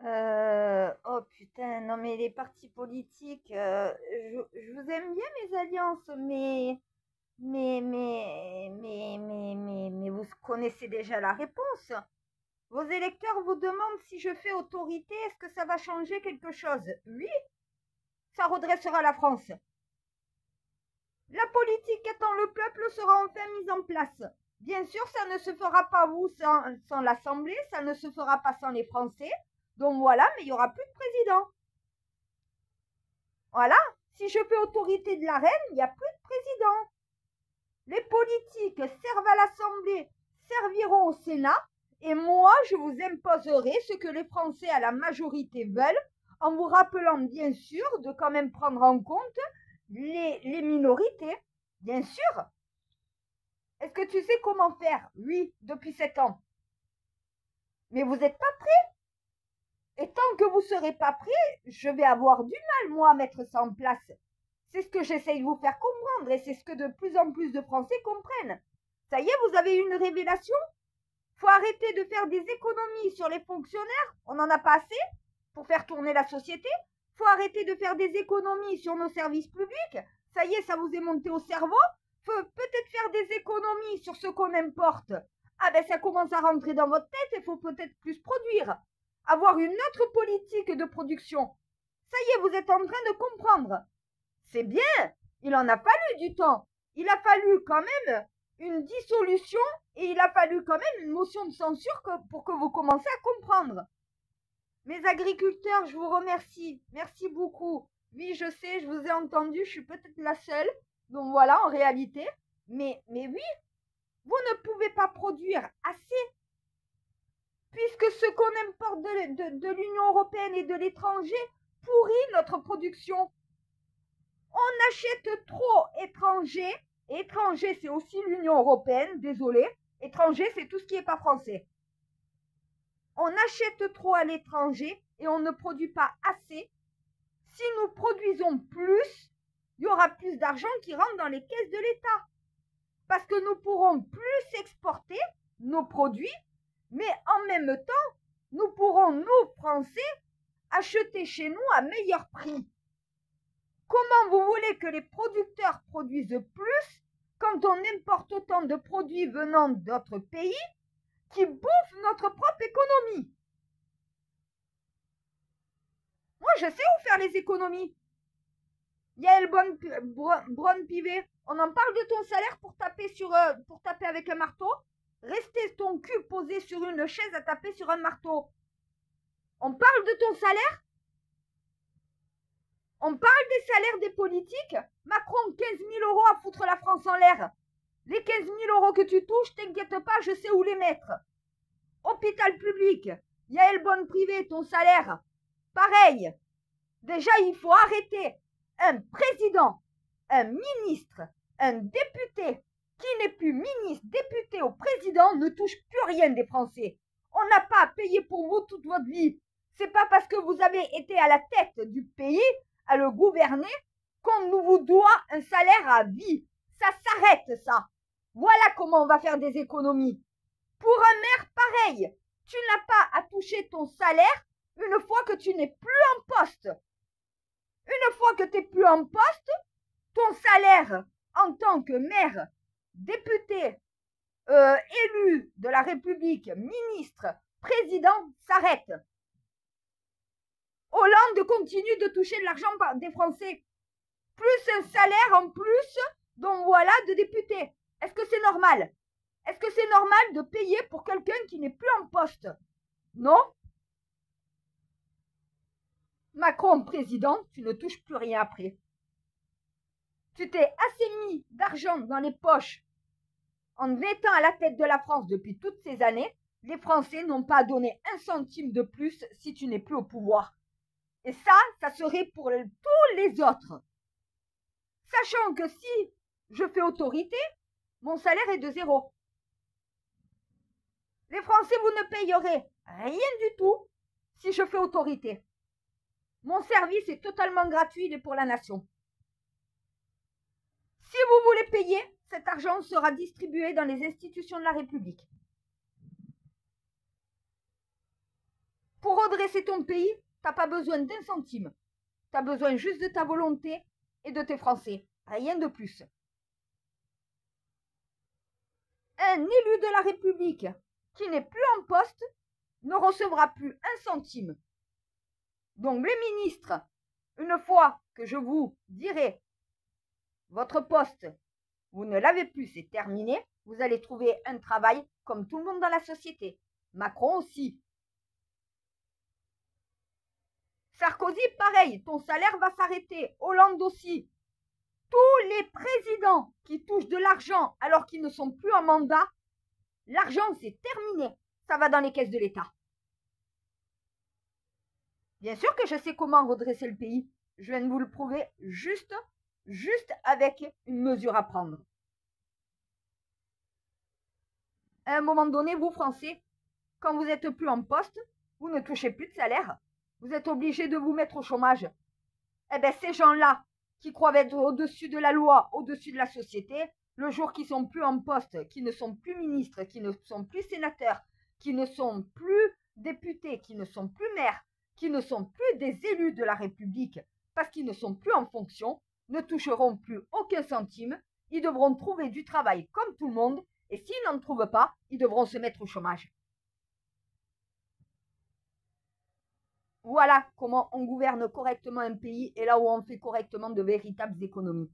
Oh putain, non mais les partis politiques, je vous aime bien mes alliances, mais vous connaissez déjà la réponse. Vos électeurs vous demandent si je fais autorité, est-ce que ça va changer quelque chose? Oui, ça redressera la France. La politique qu'attend le peuple sera enfin mise en place. Bien sûr, ça ne se fera pas sans l'Assemblée, ça ne se fera pas sans les Français. Donc voilà, mais il n'y aura plus de président. Voilà, si je fais autorité de la reine, il n'y a plus de président. Les politiques servent à l'Assemblée, serviront au Sénat, et moi, je vous imposerai ce que les Français à la majorité veulent, en vous rappelant bien sûr de quand même prendre en compte les minorités, bien sûr. Est-ce que tu sais comment faire? Oui, depuis 7 ans. Mais vous n'êtes pas prêt. Et tant que vous ne serez pas prêt, je vais avoir du mal, moi, à mettre ça en place. C'est ce que j'essaye de vous faire comprendre et c'est ce que de plus en plus de Français comprennent. Ça y est, vous avez une révélation? Faut arrêter de faire des économies sur les fonctionnaires, on n'en a pas assez pour faire tourner la société. Faut arrêter de faire des économies sur nos services publics. Ça y est, ça vous est monté au cerveau. Faut peut-être faire des économies sur ce qu'on importe. Ah ben ça commence à rentrer dans votre tête et faut peut-être plus produire. Avoir une autre politique de production. Ça y est, vous êtes en train de comprendre. C'est bien, il en a fallu du temps. Il a fallu quand même une dissolution et il a fallu quand même une motion de censure pour que vous commenciez à comprendre. Mes agriculteurs, je vous remercie. Merci beaucoup. Oui, je sais, je vous ai entendu, je suis peut-être la seule. Donc voilà, en réalité. Mais oui, vous ne pouvez pas produire assez. Puisque ce qu'on importe de l'Union européenne et de l'étranger pourrit notre production. On achète trop étranger. Étranger, c'est aussi l'Union européenne, désolé. Étranger, c'est tout ce qui n'est pas français. On achète trop à l'étranger et on ne produit pas assez. Si nous produisons plus, il y aura plus d'argent qui rentre dans les caisses de l'État. Parce que nous pourrons plus exporter nos produits, mais en même temps, nous pourrons, nous, Français, acheter chez nous à meilleur prix. Comment vous voulez que les producteurs produisent plus quand on importe autant de produits venant d'autres pays qui bouffent notre propre économie? Moi, je sais où faire les économies. Yael Braun-Pivet, on en parle de ton salaire pour taper avec un marteau? Rester ton cul posé sur une chaise à taper sur un marteau. On parle de ton salaire? On parle des salaires des politiques? Macron, 15 000 euros à foutre la France en l'air. Les 15 000 euros que tu touches, t'inquiète pas, je sais où les mettre. Hôpital public, Yael Bonne privé, ton salaire, pareil. Déjà, il faut arrêter. Un président, un ministre, un député qui n'est plus ministre, député ou président ne touche plus rien des Français. On n'a pas à payer pour vous toute votre vie. C'est pas parce que vous avez été à la tête du pays, à le gouverner, qu'on vous doit un salaire à vie. Ça s'arrête, ça. Voilà comment on va faire des économies. Pour un maire, pareil. Tu n'as pas à toucher ton salaire une fois que tu n'es plus en poste. Une fois que tu n'es plus en poste, ton salaire en tant que maire, député, élu de la République, ministre, président, s'arrête. Hollande continue de toucher de l'argent des Français. Plus un salaire en plus, donc voilà, de député. Est-ce que c'est normal? Est-ce que c'est normal de payer pour quelqu'un qui n'est plus en poste? Non? Macron président, tu ne touches plus rien après. Tu t'es assez mis d'argent dans les poches en étant à la tête de la France depuis toutes ces années. Les Français n'ont pas donné un centime de plus si tu n'es plus au pouvoir. Et ça serait pour tous les autres. Sachant que si je fais autorité, mon salaire est de 0. Les Français, vous ne payerez rien du tout si je fais autorité. Mon service est totalement gratuit et pour la nation. Si vous voulez payer, cet argent sera distribué dans les institutions de la République. Pour redresser ton pays, t'as pas besoin d'un centime. Tu as besoin juste de ta volonté et de tes Français. Rien de plus. Un élu de la République qui n'est plus en poste ne recevra plus un centime. Donc les ministres, une fois que je vous dirai votre poste, vous ne l'avez plus, c'est terminé, vous allez trouver un travail comme tout le monde dans la société. Macron aussi. Sarkozy, pareil, ton salaire va s'arrêter. Hollande aussi. Tous les présidents qui touchent de l'argent alors qu'ils ne sont plus en mandat, l'argent c'est terminé. Ça va dans les caisses de l'État. Bien sûr que je sais comment redresser le pays. Je viens de vous le prouver juste avec une mesure à prendre. À un moment donné, vous Français, quand vous n'êtes plus en poste, vous ne touchez plus de salaire. Vous êtes obligés de vous mettre au chômage. Eh bien, ces gens-là, qui croient être au-dessus de la loi, au-dessus de la société, le jour qu'ils sont plus en poste, qui ne sont plus ministres, qui ne sont plus sénateurs, qui ne sont plus députés, qui ne sont plus maires, qui ne sont plus des élus de la République, parce qu'ils ne sont plus en fonction, ne toucheront plus aucun centime, ils devront trouver du travail comme tout le monde, et s'ils n'en trouvent pas, ils devront se mettre au chômage. Voilà comment on gouverne correctement un pays et là où on fait correctement de véritables économies.